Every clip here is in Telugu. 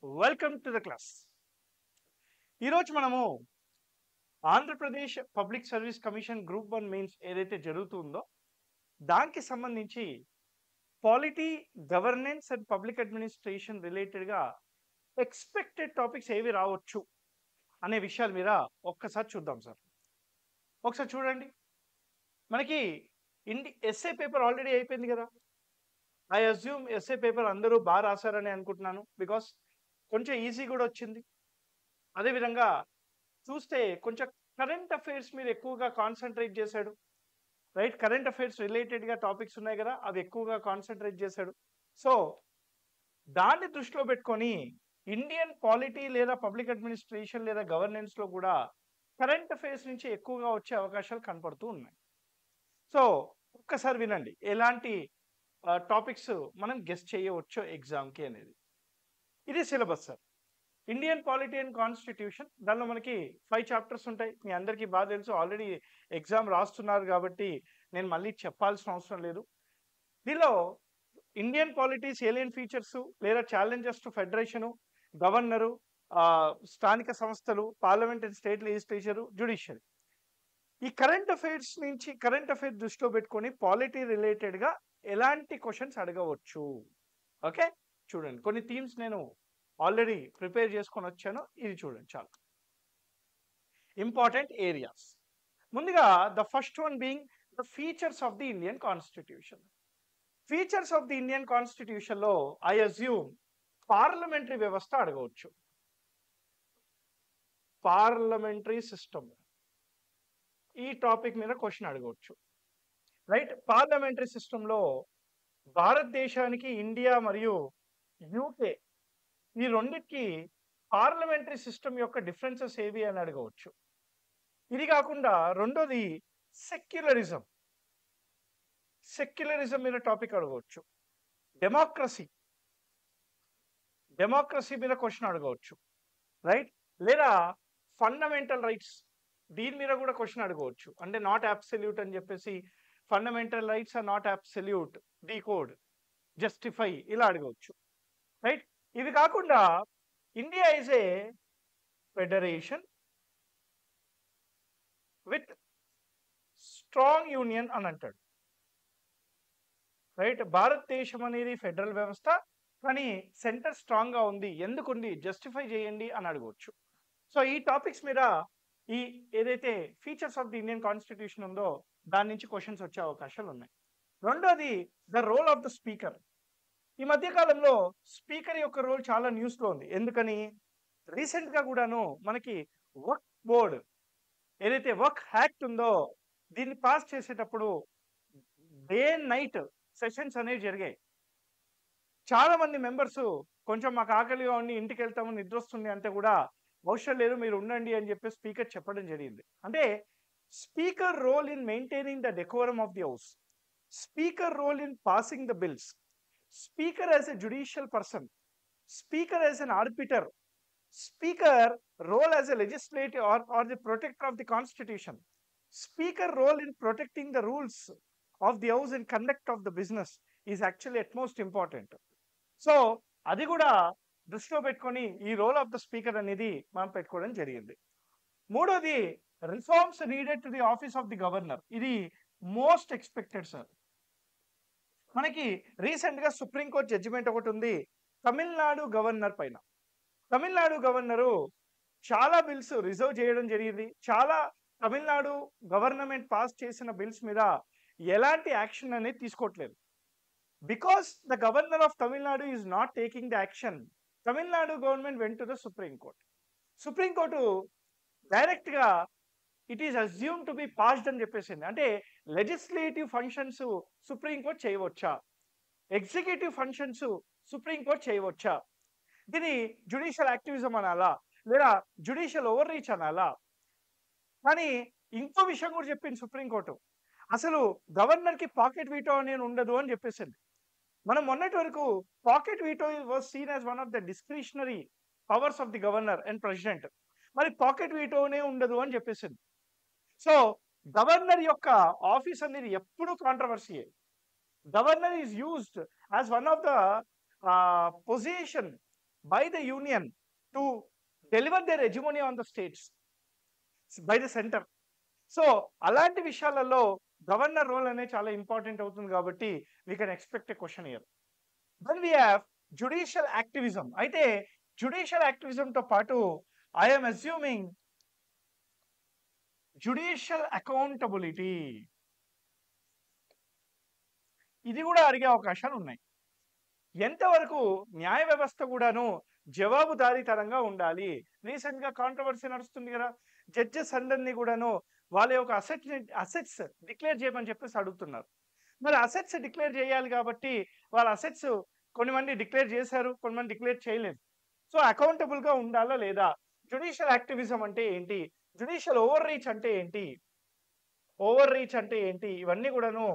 Welcome to the class. ఈరోజు మనము Andhra Pradesh public service commission group 1 mains ఏదైతే జరుగుతుందో దానికి సంబంధించి polity, governance and public administration రిలేటెడ్గా ఎక్స్పెక్టెడ్ టాపిక్స్ ఏవి రావచ్చు అనే విషయాల మీద ఒక్కసారి చూద్దాం సార్. ఒకసారి చూడండి, మనకి ఎస్ఏ పేపర్ ఆల్రెడీ అయిపోయింది కదా. ఐ అజ్యూమ్ ఎస్ఏ పేపర్ అందరూ బాగా రాశారని అనుకుంటున్నాను, బికాస్ కొంచెం ఈజీ కూడా వచ్చింది. అదేవిధంగా చూస్తే కొంచెం కరెంట్ అఫైర్స్ మీద ఎక్కువగా కాన్సన్ట్రేట్ చేశాడు, రైట్? కరెంట్ అఫైర్స్ రిలేటెడ్గా టాపిక్స్ ఉన్నాయి కదా, అవి ఎక్కువగా కాన్సన్ట్రేట్ చేశాడు. సో దాన్ని దృష్టిలో పెట్టుకొని ఇండియన్ పాలిటీ లేదా పబ్లిక్ అడ్మినిస్ట్రేషన్ లేదా గవర్నెన్స్లో కూడా కరెంట్ అఫైర్స్ నుంచి ఎక్కువగా వచ్చే అవకాశాలు కనపడుతూ ఉన్నాయి. సో ఒక్కసారి వినండి ఎలాంటి టాపిక్స్ మనం గెస్ట్ చేయవచ్చో ఎగ్జామ్కి అనేది. ఇది syllabus sir. Indian polity and constitution, దానిలో మనకి 5 చాప్టర్స్ ఉంటాయి. మీ అందరికీ బాగా తెలుసు, ఆల్రెడీ ఎగ్జామ్ రాస్తున్నారు కాబట్టి నేను మళ్ళీ చెప్పాల్సిన అవసరం లేదు. దీనిలో ఇండియన్ పాలిటీ సేలియన్ ఫీచర్స్ లేదా ఛాలెంజెస్ టు ఫెడరేషను, గవర్నరు, స్థానిక సంస్థలు, parliament and state legislature, judiciary. ఈ కరెంట్ అఫైర్స్ దృష్టిలో పెట్టుకొని పాలిటీ రిలేటెడ్గా ఎలాంటి క్వశ్చన్స్ అడగవచ్చు. ఓకే, చూడండి కొన్ని థీమ్స్ నేను ఆల్రెడీ ప్రిపేర్ చేసుకొని వచ్చాను. ఇది చూడండి, చాలా ఇంపార్టెంట్ ఏరియాస్. ముందుగా the first one being the features of the Indian constitution. Features of the Indian కాన్స్టిట్యూషన్లో ఐ అజ్యూమ్ పార్లమెంటరీ వ్యవస్థ అడగవచ్చు. పార్లమెంటరీ సిస్టమ్, ఈ టాపిక్ మీద క్వశ్చన్ అడగవచ్చు, రైట్? పార్లమెంటరీ సిస్టంలో భారతదేశానికి ఇండియా మరియు యూకే ఈ రెండింటికి పార్లమెంటరీ సిస్టమ్ యొక్క డిఫరెన్సెస్ ఏవి అని అడగవచ్చు. ఇది కాకుండా రెండోది సెక్యులరిజం మీద టాపిక్ అడగవచ్చు. డెమోక్రసీ మీద క్వశ్చన్ అడగవచ్చు, రైట్? లేదా ఫండమెంటల్ రైట్స్, దీని మీద కూడా క్వశ్చన్ అడగవచ్చు. అంటే నాట్ అబ్సల్యూట్ అని చెప్పేసి fundamental rights are not absolute, decode, justify, ఇలా అడగవచ్చు, రైట్? ఇవి కాకుండా India is a federation with strong union అని అంటాడు, రైట్? భారతదేశం అనేది ఫెడరల్ వ్యవస్థ, కానీ సెంటర్ స్ట్రాంగ్గా ఉంది, ఎందుకుంది జస్టిఫై చేయండి అని అడగవచ్చు. సో ఈ టాపిక్స్ మీద ఈ ఏదైతే features of the Indian constitution ఉందో దాని నుంచి క్వశ్చన్స్ వచ్చే అవకాశాలు ఉన్నాయి. రెండోది the role of the speaker. ఈ మధ్య కాలంలో స్పీకర్ యొక్క రోల్ చాలా న్యూస్లో ఉంది. ఎందుకని? రీసెంట్గా కూడాను మనకి వర్క్ బోర్డ్ ఏదైతే వర్క్ యాక్ట్ ఉందో దీన్ని పాస్ చేసేటప్పుడు డే అండ్ నైట్ సెషన్స్ అనేవి జరిగాయి. చాలా మంది మెంబర్స్ కొంచెం మాకు ఆకలిగా ఉండి ఇంటికి వెళ్తాము, నిద్ర వస్తుంది అంటే కూడా అవసరం లేదు మీరు ఉండండి అని చెప్పి స్పీకర్ చెప్పడం జరిగింది. అంటే speaker role in maintaining the decorum of the house, speaker role in passing the bills, speaker as a judicial person, speaker as an arbiter, speaker role as a legislative or the protector of the constitution, speaker role in protecting the rules of the house and conduct of the business is actually at most important. So అది కూడా దృష్టిలో పెట్టుకొని ఈ రోల్ ఆఫ్ ద స్పీకర్ అనేది మనం పెట్టుకోవడం జరిగింది. మూడోది reforms needed to the office of the governor. ఇది మోస్ట్ ఎక్స్పెక్టెడ్ సార్. మనకి రీసెంట్గా సుప్రీంకోర్టు జడ్జిమెంట్ ఒకటి ఉంది తమిళనాడు గవర్నర్ పైన. తమిళనాడు గవర్నరు చాలా బిల్స్ రిజర్వ్ చేయడం జరిగింది. చాలా తమిళనాడు గవర్నమెంట్ పాస్ చేసిన బిల్స్ మీద ఎలాంటి యాక్షన్ అనేది తీసుకోవట్లేదు. Because the governor of Tamil Nadu is not taking the action, Tamil Nadu government went to the supreme court. Supreme court డైరెక్ట్గా it is assume to be passed అని చెప్పేసింది. అంటే లెజిస్లేటివ్ ఫంక్షన్స్ సుప్రీంకోర్టు చేయవచ్చా, ఎగ్జిక్యూటివ్ ఫంక్షన్స్ సుప్రీంకోర్టు చేయవచ్చా? దీన్ని జ్యుడిషియల్ యాక్టివిజం అనాలా లేదా జ్యుడిషియల్ ఓవర్ రీచ్ అనాలా? కానీ ఇంకో విషయం కూడా చెప్పింది సుప్రీంకోర్టు, అసలు గవర్నర్కి పాకెట్ వీటో అనేది ఉండదు అని చెప్పేసింది. మనం మొన్నటి వరకు pocket veto was seen as one of the discretionary powers of the governor and president. మరి పాకెట్ వీటోనే ఉండదు అని చెప్పేసింది. సో గవర్నర్ యొక్క ఆఫీస్ అనేది ఎప్పుడు కాంట్రవర్సీయే. Governor is used as one of the position by the union to deliver their hegemony on the states by the center. So అలాంటి విషయాలలో గవర్నర్ రోల్ అనేది చాలా ఇంపార్టెంట్ అవుతుంది కాబట్టి we can expect a question here. Then we have judicial activism. అయితే జుడిషియల్ యాక్టివిజంతో పాటు ఐఎమ్ అస్యూమింగ్ జుడిషియల్ అకౌంటబిలిటీ, ఇది కూడా అడిగే అవకాశాలు ఉన్నాయి. ఎంతవరకు న్యాయ వ్యవస్థ కూడాను జవాబుదారీతనంగా ఉండాలి. రీసెంట్ గా కాంట్రవర్సీ నడుస్తుంది కదా, జడ్జెస్ అందరినీ కూడాను వాళ్ళ యొక్క అసెట్స్ డిక్లేర్ చేయమని చెప్పేసి అడుగుతున్నారు. మరి అసెట్స్ డిక్లేర్ చేయాలి కాబట్టి వాళ్ళ అసెట్స్ కొంతమంది డిక్లేర్ చేశారు, కొంతమంది డిక్లేర్ చేయలేదు. సో అకౌంటబుల్ గా ఉండాలా లేదా, జుడిషియల్ యాక్టివిజం అంటే ఏంటి, జుడిషియల్ ఓవర్ రీచ్ అంటే ఏంటి, ఇవన్నీ కూడాను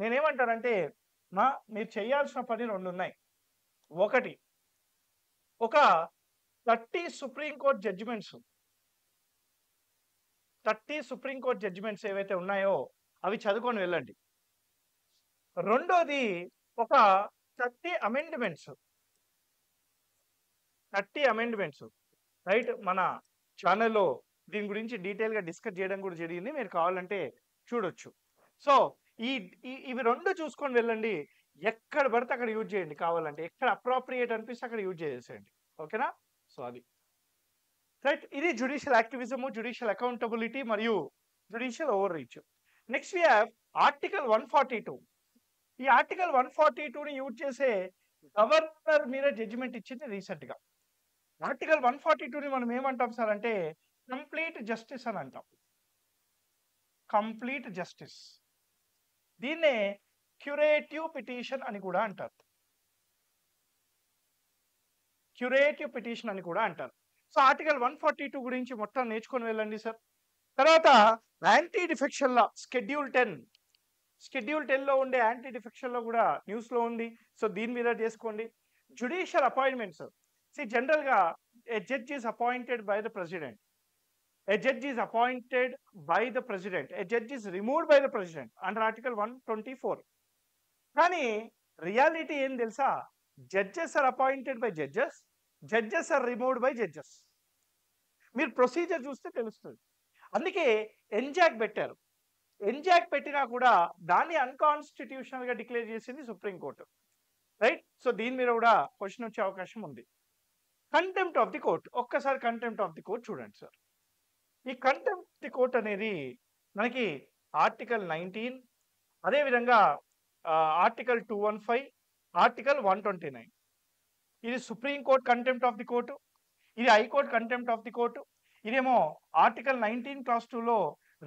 నేనేమంటానంటే మీరు చేయాల్సిన పని రెండు ఉన్నాయి. ఒకటి, ఒక 30 సుప్రీంకోర్టు జడ్జిమెంట్స్ ఏవైతే ఉన్నాయో అవి చదువుకొని వెళ్ళండి. రెండోది, ఒక 30 అమెండ్మెంట్స్ రైట్. మన ఛానల్లో దీని గురించి డీటెయిల్ గా డిస్కస్ చేయడం కూడా జరిగింది, మీరు కావాలంటే చూడొచ్చు. సో ఇవి రెండు చూసుకొని వెళ్ళండి. ఎక్కడ పడితే అక్కడ యూజ్ చేయండి, కావాలంటే ఎక్కడ అప్రోప్రియేట్ అనిపిస్తే అక్కడ యూజ్ చేసేయండి. ఓకేనా? సో అది రైట్. ఇది జుడిషియల్ యాక్టివిజము, జుడిషియల్ అకౌంటబిలిటీ మరియు judicial overreach. Next we have article 142. ఈ ఆర్టికల్ 142ని యూజ్ చేసే గవర్నర్ మీద జడ్జిమెంట్ ఇచ్చింది రీసెంట్ గా. ఆర్టికల్ 142ని మనం ఏమంటాం సార్ అంటే కంప్లీట్ జస్టిస్ అని అంటాం. కంప్లీట్ జస్టిస్, దీన్నే క్యూరేటివ్ పిటిషన్ అని కూడా అంటారు. సో ఆర్టికల్ 142 గురించి మొత్తం నేర్చుకొని వెళ్ళండి సార్. తర్వాత యాంటీ డిఫెక్షన్ లా షెడ్యూల్ 10 లో ఉండే యాంటీ డిఫెక్షన్ లో కూడా న్యూస్ లో ఉంది. సో దీని మీద చేసుకోండి. జుడిషియల్ అపాయింట్మెంట్స్, జనరల్ గా ఏ judge is appointed by the president, a judge is appointed by the president, a judge is removed by the president under article 124. కానీ రియాలిటీ ఏం తెలుసా, judges are appointed by judges are removed by judges. మీరు ప్రొసీజర్ చూస్తే తెలుస్తుంది. అందుకే ఎన్జాక్ పెట్టారు. ఎన్జాక్ పెట్టినా కూడా దాన్ని అన్కాన్స్టిట్యూషనల్ గా డిక్లేర్ చేసింది సుప్రీంకోర్టు, రైట్. సో దీని మీద కూడా క్వశ్చన్ వచ్చే అవకాశం ఉంది. కంటెంప్ట్ ఆఫ్ ది కోర్ట్, ఒక్కసారి కంటెంప్ట్ ఆఫ్ ది కోర్ట్ చూడండి సార్. ఈ కంటెంప్ట్ ఆఫ్ ది కోర్ట్ అనేది మనకి ఆర్టికల్ 19, అదేవిధంగా ఆర్టికల్ 215, ఆర్టికల్ 129. ఇది supreme court contempt of the court, ఇది high court contempt of the court. ఇదేమో ఆర్టికల్ 19 క్లాస్ 2లో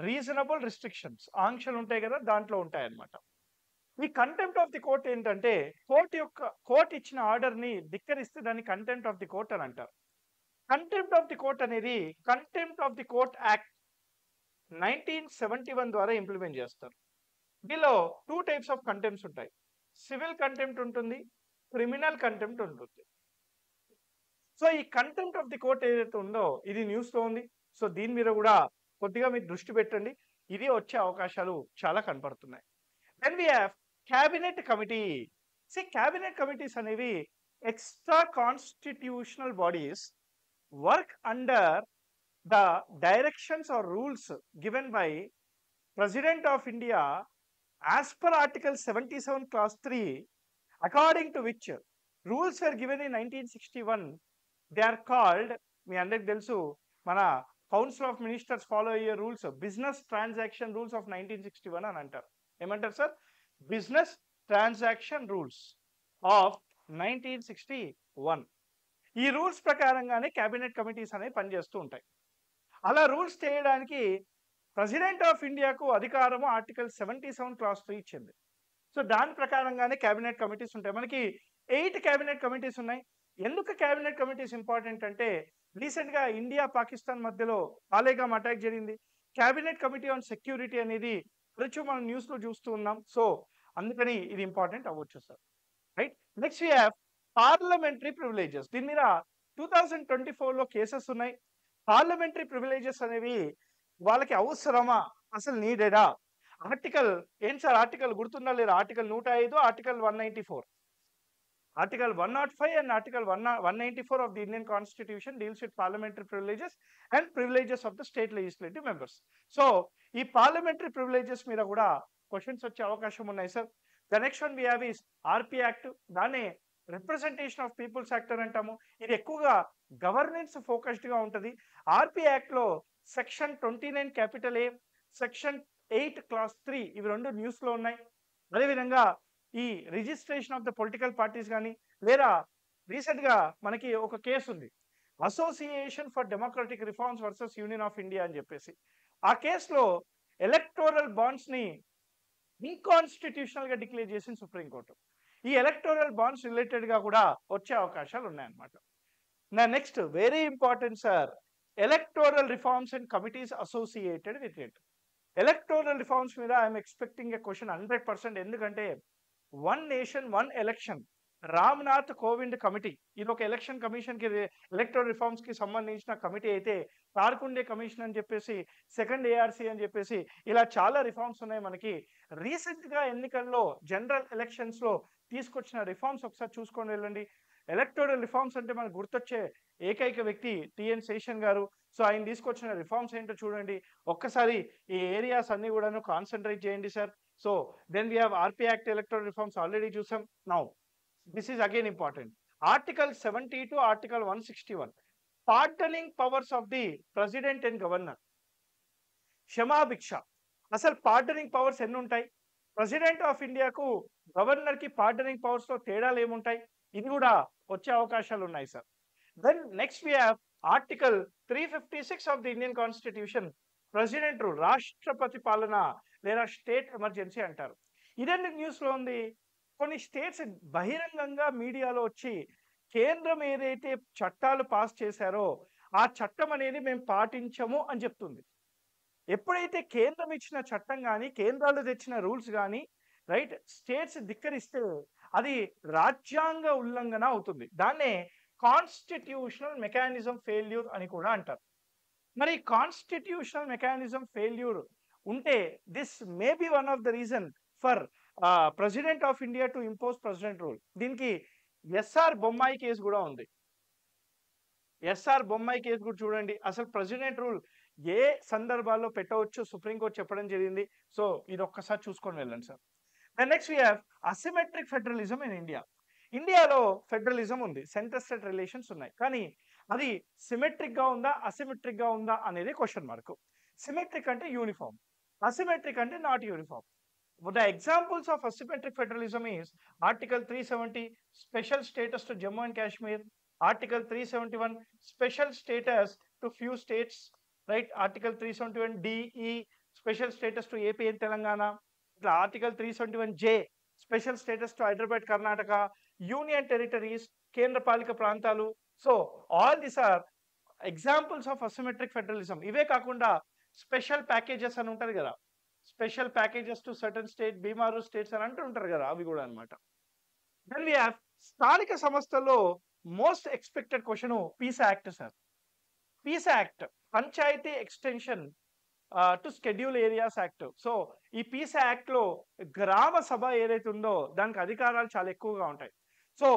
రీజనబుల్ రిస్ట్రిక్షన్స్, ఆంక్షలు ఉంటాయి కదా, దాంట్లో ఉంటాయి అన్నమాట. ఈ కంటెంప్ట్ ఆఫ్ ది కోర్ట్ ఏంటంటే కోర్టు ఇచ్చిన ఆర్డర్ ని ధిక్కరిస్తే దాన్ని కంటెంప్ట్ ఆఫ్ ది కోర్ట్ అని అంటారు. కంటెంప్ట్ ఆఫ్ ది కోర్ట్ అనేది contempt of the court act 1971 ద్వారా ఇంప్లిమెంట్ చేస్తారు. దీనిలో 2 టైప్స్ ఆఫ్ కంటెంప్ట్స్ ఉంటాయి. సివిల్ కంటెంప్ట్ ఉంటుంది, క్రిమినల్ కంటెంప్ట్ ఉంటుంది. సో ఈ కంటెంప్ట్ ఆఫ్ ది కోర్ట్ ఏదైతే ఉందో ఇది న్యూస్ లో ఉంది. సో దీని మీద కూడా కొద్దిగా మీరు దృష్టి పెట్టండి, ఇది వచ్చే అవకాశాలు చాలా కనపడుతున్నాయి. Then we have cabinet committee. Cabinet committees అనేవి extra constitutional bodies work under the directions or rules given by President of India as per Article 77 Clause 3, according to which rules were given in 1961. They are called, మీ అందరికి తెలుసు, మన కౌన్సిల్ ఆఫ్ మినిస్టర్స్ ఫాలో అయ్యే rules business transaction rules of 1961 అని అంటారు. ఏమంటారు sir? Business transaction rules of 1961. ఈ రూల్స్ ప్రకారంగానే క్యాబినెట్ కమిటీస్ అనేవి పనిచేస్తూ ఉంటాయి. అలా రూల్స్ చేయడానికి ప్రెసిడెంట్ ఆఫ్ ఇండియాకు అధికారము ఆర్టికల్ 77 క్లాస్ 3 ఇచ్చింది. సో దాని ప్రకారంగానే క్యాబినెట్ కమిటీస్ ఉంటాయి. మనకి 8 క్యాబినెట్ కమిటీస్ ఉన్నాయి. ఎందుకు క్యాబినెట్ కమిటీస్ ఇంపార్టెంట్ అంటే రీసెంట్ గా ఇండియా పాకిస్తాన్ మధ్యలో పాలేగామ్ అటాక్ జరిగింది. క్యాబినెట్ కమిటీ ఆన్ సెక్యూరిటీ అనేది తరచూ మనం న్యూస్ లో చూస్తూ ఉన్నాం. సో అందుకని ఇది ఇంపార్టెంట్ అవ్వచ్చు sir, right. Next we have parliamentary privileges. దీని మీద 2024లో కేసెస్ ఉన్నాయి. పార్లమెంటరీ ప్రివిలేజెస్ అనేవి వాళ్ళకి అవసరమా, అసలు నీడెడా? ఆర్టికల్ ఏంటి సార్, ఆర్టికల్ గుర్తుందా లేదా? Article 105, article 194. Article 105 and Article 194 of the Indian Constitution deals with parliamentary privileges and privileges of the state legislative members. So, ఈ parliamentary privileges మీద కూడా క్వశ్చన్స్ వచ్చే అవకాశం ఉన్నాయి sir. The next one we have is RP act. దాన్ని రిప్రజెంటేషన్ ఆఫ్ పీపుల్స్ యాక్ట్ అని అంటాము. ఇది ఎక్కువగా గవర్నెన్స్ ఫోకస్డ్ గా ఉంటుంది. ఆర్పి యాక్ట్ లో section 29 capital A, section 8 clause 3 ఇవి రెండు న్యూస్ లో ఉన్నాయి. అదేవిధంగా ఈ registration of the political parties కానీ, లేదా రీసెంట్ గా మనకి ఒక కేసు ఉంది, association for democratic reforms versus union of India అని చెప్పేసి. ఆ కేసులో ఎలక్టోరల్ బాండ్స్ ని ఇన్కాన్స్టిట్యూషనల్ గా డిక్లేర్ చేసింది సుప్రీంకోర్టు. ఈ ఎలక్టోరల్ బాండ్స్ రిలేటెడ్ గా కూడా వచ్చే అవకాశాలు ఉన్నాయన్నమాట. నా next very important sir, electoral reforms and committees associated with it. Electoral reforms మీద ఐఎమ్ ఎక్స్పెక్టింగ్ ఎ క్వశ్చన్ 100%. ఎందుకంటే one nation one election, Ramnath Kovind committee, ఇది ఒక ఎలక్షన్ కమిషన్ కి, ఎలక్టోరల్ రిఫార్మ్స్ కి సంబంధించిన కమిటీ అయితే, తార్కుండే కమిషన్ అని చెప్పేసి, సెకండ్ ఏఆర్సీ అని చెప్పేసి, ఇలా చాలా రిఫార్మ్స్ ఉన్నాయి మనకి. రీసెంట్ గా ఎన్నికల్లో జనరల్ ఎలక్షన్స్ లో తీసుకొచ్చిన రిఫార్మ్స్ ఒకసారి చూసుకొని వెళ్ళండి. ఎలక్టోరల్ రిఫార్మ్స్ అంటే మనకు గుర్తొచ్చే ఏకైక వ్యక్తి టిఎన్ శేషన్ గారు. సో ఆయన తీసుకొచ్చిన రిఫార్మ్స్ ఏంటో చూడండి, ఒక్కసారి ఈ ఏరియాస్ అన్ని కూడాను కాన్సన్ట్రేట్ చేయండి sir. So then we have RP act, electoral reforms already చూసాం. Now this is again important. Article 72, article 161, pardoning powers of the president and governor. క్షమాభిక్ష. అసలు పార్డనింగ్ పవర్స్ ఎన్ని ఉంటాయి? ప్రెసిడెంట్ ఆఫ్ ఇండియాకు, గవర్నర్ కి పార్డనింగ్ పవర్స్ లో తేడాలు ఏముంటాయి? ఇది కూడా వచ్చే అవకాశాలు ఉన్నాయి sir. Then next we have article 356 of the Indian constitution, president rule, రాష్ట్రపతి పాలన లేదా స్టేట్ ఎమర్జెన్సీ అంటారు. ఇదెందుకు న్యూస్ లో ఉంది? కొన్ని స్టేట్స్ బహిరంగంగా మీడియాలో వచ్చి కేంద్రం ఏదైతే చట్టాలు పాస్ చేశారో ఆ చట్టం అనేది మేము పాటించము అని చెప్తుంది. ఎప్పుడైతే కేంద్రం ఇచ్చిన చట్టం కానీ, కేంద్రాలు తెచ్చిన రూల్స్ కానీ రైట్ స్టేట్స్ ధిక్కరిస్తే అది రాజ్యాంగ ఉల్లంఘన అవుతుంది. దాన్నే కాన్స్టిట్యూషనల్ మెకానిజం ఫెయిల్యూర్ అని కూడా అంటారు. మరి కాన్స్టిట్యూషనల్ మెకానిజం ఫెయిల్యూర్ ఉంటే this may be one of the reason for president of India to impose president rule. దీనికి ఎస్ఆర్ బొమ్మాయి కేసు కూడా ఉంది. ఎస్ఆర్ బొమ్మాయి కేసు కూడా చూడండి. అసలు ప్రెసిడెంట్ రూల్ ఏ సందర్భాల్లో పెట్టవచ్చు సుప్రీంకోర్టు చెప్పడం జరిగింది. సో ఇది ఒక్కసారి చూసుకొని వెళ్ళండి sir. Next we have asymmetric federalism in India. ఇండియాలో ఫెడరలిజం ఉంది, సెంటర్ స్టేట్ రిలేషన్స్ ఉన్నాయి, కానీ అది సిమెట్రిక్ గా ఉందా అసిమెట్రిక్ గా ఉందా అనేది క్వశ్చన్ మార్క్. సిమెట్రిక్ అంటే యూనిఫామ్, అసిమెట్రిక్ అంటే not uniform. The examples of asymmetric federalism is Article 370, special status to Jammu and Kashmir, Article 371, special status to few states, right? Article 371 DE, special status to AP and Telangana, Article 371J, special status to Hyderabad, Karnataka, Union territories, Kendra Palika Prantalu. So all these are examples of asymmetric federalism. ఇవే కాకుండా స్పెషల్ ప్యాకేజెస్ అని ఉంటారు కదా, special packages to certain state, BIMARU states అని అంటూ ఉంటారు కదా, అవి కూడా అనమాట. దెన్ వి హావ్ స్థానిక సంస్థల్లో most expected question PESA act sir. PESA act panchayat extension to schedule areas act. So ఈ పీసా యాక్ట్ లో గ్రామ సభ ఏదైతే ఉందో దానికి అధికారాలు చాలా ఎక్కువగా ఉంటాయి. సో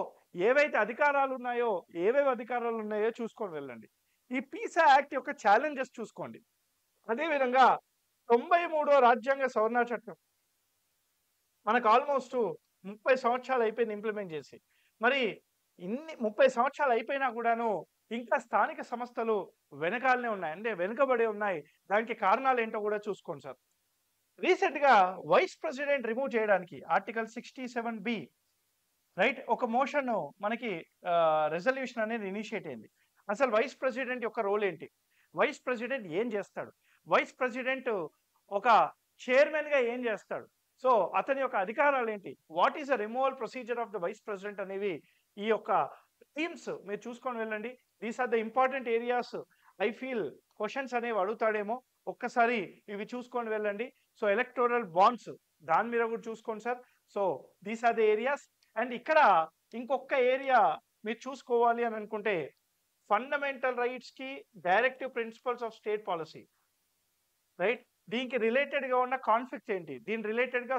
ఏవైతే అధికారాలు ఉన్నాయో, ఏవేవి అధికారాలు ఉన్నాయో చూసుకొని వెళ్ళండి. ఈ పీసా యాక్ట్ యొక్క ఛాలెంజెస్ చూసుకోండి. అదేవిధంగా 93వ రాజ్యాంగ సవరణ చట్టం మనకు ఆల్మోస్ట్ 30 సంవత్సరాలు అయిపోయింది ఇంప్లిమెంట్ చేసి. మరి ఇన్ని 30 సంవత్సరాలు అయిపోయినా కూడాను ఇంకా స్థానిక సంస్థలు వెనకాలనే ఉన్నాయి, అంటే వెనుకబడి ఉన్నాయి. దానికి కారణాలు ఏంటో కూడా చూసుకోండి సార్. రీసెంట్ గా వైస్ ప్రెసిడెంట్ రిమూవ్ చేయడానికి ఆర్టికల్ 67B రైట్ ఒక మోషన్ మనకి రెజల్యూషన్ అనేది ఇనిషియేట్ అయింది. అసలు వైస్ ప్రెసిడెంట్ యొక్క రోల్ ఏంటి, వైస్ ప్రెసిడెంట్ ఏం చేస్తాడు, వైస్ ప్రెసిడెంట్ ఒక చైర్మన్ గా ఏం చేస్తాడు, సో అతని యొక్క అధికారాలు ఏంటి, what is the removal procedure of the vice president అనేవి ఈ యొక్క థీమ్స్ మీరు చూసుకొని వెళ్ళండి. These are the important areas. I feel questions అనేవి అడుగుతాడేమో, ఒక్కసారి ఇవి చూసుకొని వెళ్ళండి. సో ఎలక్టోరల్ బాండ్స్ దాని మీద కూడా చూసుకోండి sir. So these are the areas. And ఇక్కడ ఇంకొక ఏరియా మీరు చూసుకోవాలి అని అనుకుంటే ఫండమెంటల్ రైట్స్ కి directive principles of state policy right. దీనికి రిలేటెడ్ గా ఉన్న కాన్ఫ్లిక్ట్ ఏంటి, దీని రిలేటెడ్ గా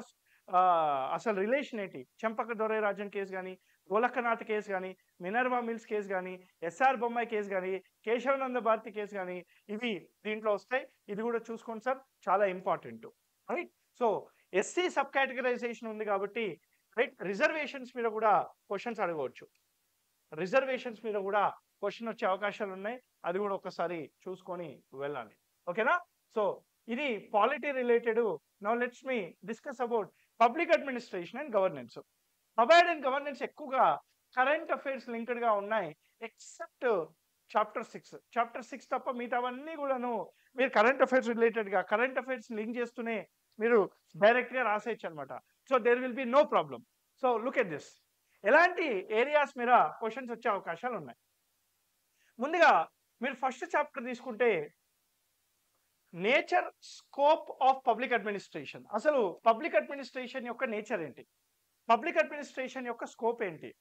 అసలు రిలేషన్ ఏంటి, చెంపక దొరై రాజన్ కేసు కానీ, గోలక్కనాథ్ కేసు కానీ, మినర్వా మిల్స్ కేసు కానీ, ఎస్ఆర్ బొమ్మాయి కేసు కానీ, కేశవానంద భారతి కేసు కానీ, ఇవి దీంట్లో వస్తాయి. ఇది కూడా చూసుకోండి సార్, చాలా important. Right. So SC sub categorisation ఉంది కాబట్టి రైట్, రిజర్వేషన్స్ మీద కూడా క్వశ్చన్స్ అడగవచ్చు. రిజర్వేషన్స్ మీద కూడా క్వశ్చన్ వచ్చే అవకాశాలు ఉన్నాయి. అది కూడా ఒకసారి చూసుకొని వెళ్ళాలి. ఓకేనా? సో ఇది polity related. Now let's me discuss about public administration and governance. Public and governance ఎక్కువగా కరెంట్ అఫైర్స్ లింక్డ్ గా ఉన్నాయి, ఎక్సెప్ట్ చాప్టర్ 6. చాప్టర్ 6 తప్ప మిగతావన్నీ కూడాను మీరు కరెంట్ అఫైర్స్ రిలేటెడ్ గా, కరెంట్ అఫైర్స్ లింక్ చేస్తూనే మీరు డైరెక్ట్ గా రాసేయచ్చు అనమాట. So there will be no problem. So look at this, ఎలాంటి ఏరియాస్ మీద క్వశ్చన్స్ వచ్చే అవకాశాలు ఉన్నాయి. ముందుగా మీరు ఫస్ట్ చాప్టర్ తీసుకుంటే nature scope of public administration. అసలు పబ్లిక్ అడ్మినిస్ట్రేషన్ యొక్క నేచర్ ఏంటి, పబ్లిక్ అడ్మినిస్ట్రేషన్ యొక్క స్కోప్ ఏంటి.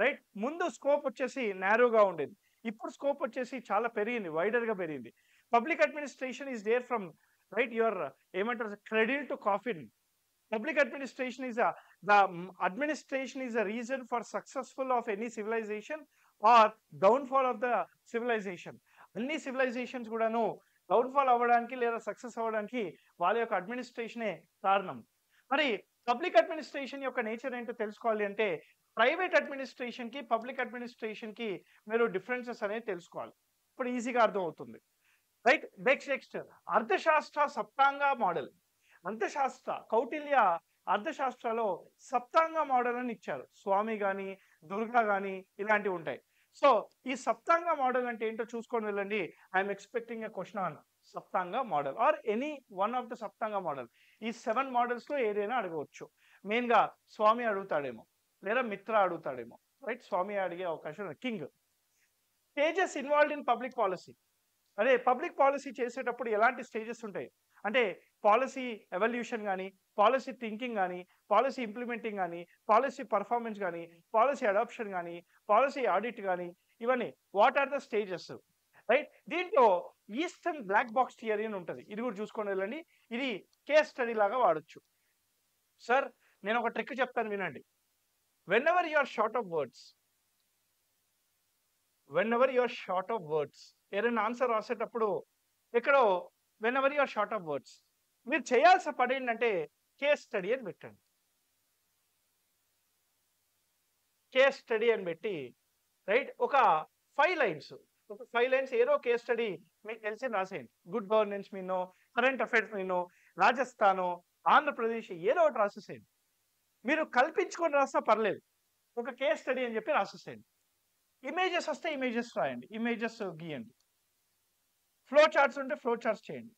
రైట్, ముందు స్కోప్ వచ్చేసి నారోగా ఉండేది, ఇప్పుడు స్కోప్ వచ్చేసి చాలా పెరిగింది, వైడర్ గా పెరిగింది. Public administration is there from right your ఏమంటారు cradle to coffin. Public administration is the administration is a reason for successful of any civilization or downfall of the civilization. అన్ని civilizations కూడాను డౌన్ఫాల్ అవ్వడానికి లేదా సక్సెస్ అవ్వడానికి వాళ్ళ యొక్క అడ్మినిస్ట్రేషనే కారణం. మరి పబ్లిక్ అడ్మినిస్ట్రేషన్ యొక్క నేచర్ ఏంటో తెలుసుకోవాలి అంటే ప్రైవేట్ అడ్మినిస్ట్రేషన్ కి పబ్లిక్ అడ్మినిస్ట్రేషన్ కి మీరు డిఫరెన్సెస్ అనేది తెలుసుకోవాలి. ఇప్పుడు ఈజీగా అర్థం అవుతుంది. రైట్, నెక్స్ట్ అర్థశాస్త్ర సప్తాంగ మోడల్. అర్థశాస్త్ర కౌటిల్య అర్థశాస్త్రలో సప్తాంగ మోడల్ అని ఇచ్చారు. స్వామి కానీ దుర్గా కానీ ఇలాంటివి ఉంటాయి. సో ఈ సప్తాంగ మోడల్ అంటే ఏంటో చూసుకొని వెళ్ళండి. I'm expecting a question on సప్తాంగ model or any one of the సప్తాంగ మోడల్. ఈ 7 మోడల్స్ లో ఏదైనా అడగవచ్చు. మెయిన్ గా స్వామి అడుగుతాడేమో లేదా మిత్ర అడుగుతాడేమో. రైట్, స్వామి అడిగే అవకాశం. King. Stages involved in public policy. అదే పబ్లిక్ పాలసీ చేసేటప్పుడు ఎలాంటి స్టేజెస్ ఉంటాయి అంటే పాలసీ ఎవల్యూషన్ కానీ, పాలసీ థింకింగ్ కానీ, పాలసీ ఇంప్లిమెంటింగ్ కానీ, పాలసీ పర్ఫార్మెన్స్ కానీ, పాలసీ అడాప్షన్ కానీ, పాలసీ ఆడిట్ కానీ, ఇవన్నీ what are the stages. Right, దీంట్లో ఈస్టర్న్ బ్లాక్ బాక్స్ థియరీ అని ఉంటుంది. ఇది కూడా చూసుకొని వెళ్ళండి. ఇది కేస్ స్టడీ లాగా వాడచ్చు. సార్ నేను ఒక ట్రిక్ చెప్తాను వినండి. Whenever you are short of words, ఏదైనా ఆన్సర్ రాసేటప్పుడు ఎక్కడో whenever you're short of words మీరు చేయాల్సిన పని ఏంటంటే కేస్ స్టడీ అని పెట్టండి. కేస్ స్టడీ అని పెట్టి రైట్ ఒక 5 లైన్స్ ఏదో కేస్ స్టడీ మీకు తెలిసి రాసేయండి. గుడ్ గవర్నెన్స్ మీనో, కరెంట్ అఫైర్స్ మీనో, రాజస్థాను, ఆంధ్రప్రదేశ్ ఏదో ఒకటి రాసేసేయండి. మీరు కల్పించుకొని రాసినా పర్లేదు, ఒక కేస్ స్టడీ అని చెప్పి రాసేసేయండి. ఇమేజెస్ వస్తే ఇమేజెస్ రాయండి, ఇమేజెస్ గీయండి. ఫ్లో చార్ట్స్ ఉంటే ఫ్లో చార్ట్స్ చేయండి.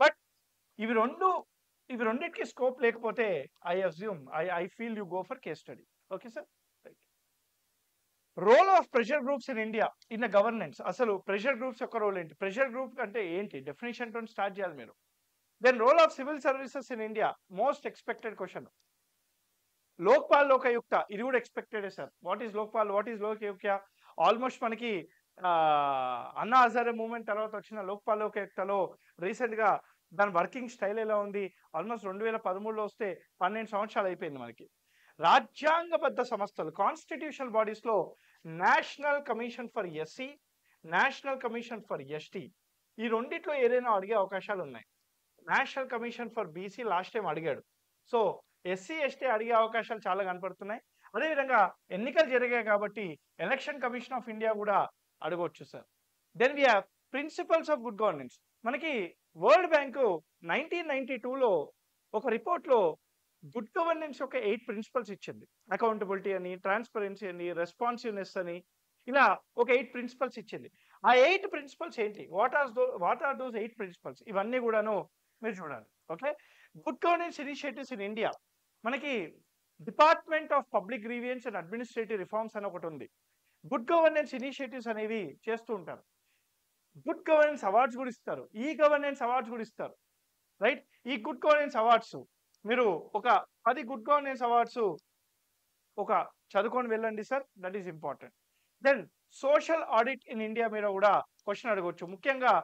బట్ ఇవి రెండింటికి స్కోప్ లేకపోతే I feel you go for case study. Okay sir, right. Role of pressure groups in India in the governance. అసలు ప్రెషర్ గ్రూప్స్ యొక్క రోల్ ఏంటి, ప్రెషర్ గ్రూప్ అంటే ఏంటి, డెఫినేషన్ తో స్టార్ట్ చేయాలి మీరు. Then role of civil services in India, most expected question. Lokpal Lokayukta, ఇది కూడా expected sir. What is Lokpal, what is Lokayukta? Almost మనకి అన్నా హజారే మూవ్మెంట్ తర్వాత వచ్చిన లోక్పాల్ లోకాయుక్తలో రీసెంట్ గా దాని వర్కింగ్ స్టైల్ ఎలా ఉంది, ఆల్మోస్ట్ 2013లో వస్తే 12 సంవత్సరాలు అయిపోయింది మనకి. రాజ్యాంగబద్ధ సంస్థలు, కాన్స్టిట్యూషనల్ బాడీస్ లో national commission for SC, national commission for ST, ఈ రెండిట్లో ఏదైనా అడిగే అవకాశాలు ఉన్నాయి. National commission for BC last time అడిగాడు. సో ఎస్సీ ఎస్టీ అడిగే అవకాశాలు చాలా కనపడుతున్నాయి. అదేవిధంగా ఎన్నికలు జరిగాయి కాబట్టి ఎలక్షన్ కమిషన్ ఆఫ్ ఇండియా కూడా అడగవచ్చు sir. Then we have principles of good governance. మనకి వరల్డ్ బ్యాంక్ 1992లో ఒక రిపోర్ట్ లో గుడ్ గవర్నెన్స్ యొక్క 8 ప్రిన్సిపల్స్ ఇచ్చింది. అకౌంటబిలిటీ అని, ట్రాన్స్పరెన్సీ అని, రెస్పాన్సివ్నెస్ అని, ఇలా ఒక 8 ప్రిన్సిపల్స్ ఇచ్చింది. ఆ 8 ప్రిన్సిపల్స్ ఏంటి, వాట్ ఆర్ దోస్ 8 ప్రిన్సిపల్స్, ఇవన్నీ కూడాను మీరు చూడాలి. Okay, good governance initiatives in India. మనకి department of public grievance and administrative reforms అని ఒకటి ఉంది. గుడ్ గవర్నెన్స్ ఇనిషియేటివ్స్ అనేవి చేస్తూ ఉంటారు. గుడ్ గవర్నెన్స్ అవార్డ్స్ కూడా ఇస్తారు, ఈ గవర్నెన్స్ అవార్డ్స్ కూడా ఇస్తారు. రైట్, ఈ గుడ్ గవర్నెన్స్ అవార్డ్స్ మీరు ఒక 10 గుడ్ గవర్నెన్స్ అవార్డ్స్ ఒక చదువుకొని వెళ్ళండి sir, that is important. Then social audit in India మీద కూడా క్వశ్చన్ అడగవచ్చు. ముఖ్యంగా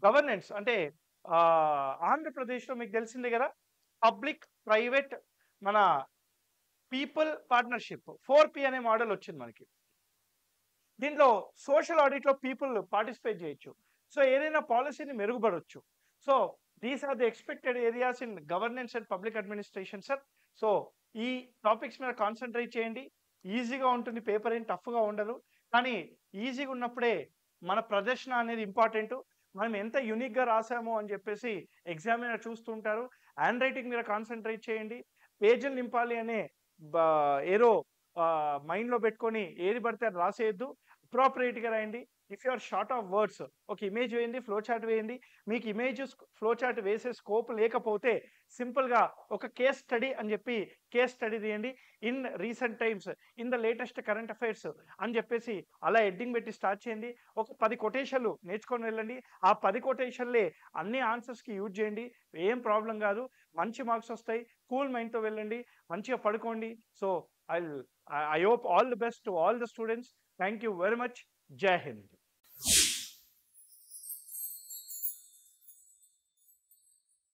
గవర్నెన్స్ అంటే ఆంధ్రప్రదేశ్లో మీకు తెలిసిందే కదా, పబ్లిక్ ప్రైవేట్ మన పీపుల్ పార్ట్నర్షిప్ 4P అనే మోడల్ వచ్చింది మనకి. దీంట్లో సోషల్ ఆడిట్ లో పీపుల్ పార్టిసిపేట్ చేయొచ్చు. సో ఏదైనా పాలసీని మెరుగుపడవచ్చు. So these are the expected areas in governance and public administration sir. So ఈ టాపిక్స్ మీద కాన్సన్ట్రేట్ చేయండి. ఈజీగా ఉంటుంది, పేపర్ ఏం టఫ్గా ఉండదు. కానీ ఈజీగా ఉన్నప్పుడే మన ప్రదర్శన అనేది ఇంపార్టెంట్. మనం ఎంత యూనిక్గా రాసామో అని చెప్పేసి ఎగ్జామినర్ చూస్తుంటారు. హ్యాండ్ రైటింగ్ మీద కాన్సన్ట్రేట్ చేయండి. పేజీలు నింపాలి అనే ఏదో మైండ్లో పెట్టుకొని ఏది పడితే అది రాసేయద్దు. అప్రాపరియేట్గా రాయండి. If you are short of words ఒక ఇమేజ్ వేయండి, ఫ్లో చార్ట్ వేయండి. మీకు ఇమేజ్ ఫ్లో చార్ట్ వేసే స్కోప్ లేకపోతే సింపుల్గా ఒక కేస్ స్టడీ అని చెప్పి కేస్ స్టడీ తీయండి. In recent times, in the latest current affairs అని చెప్పేసి అలా హెడ్డింగ్ పెట్టి స్టార్ట్ చేయండి. ఒక 10 కొటేషన్లు నేర్చుకొని వెళ్ళండి. ఆ 10 కొటేషన్లే అన్ని ఆన్సర్స్కి యూజ్ చేయండి. ఏం ప్రాబ్లం కాదు, మంచి మార్క్స్ వస్తాయి. కూల్ మైండ్తో వెళ్ళండి, మంచిగా పడుకోండి. So I hope all the best to all the students. Thank you very much. Jai Hind.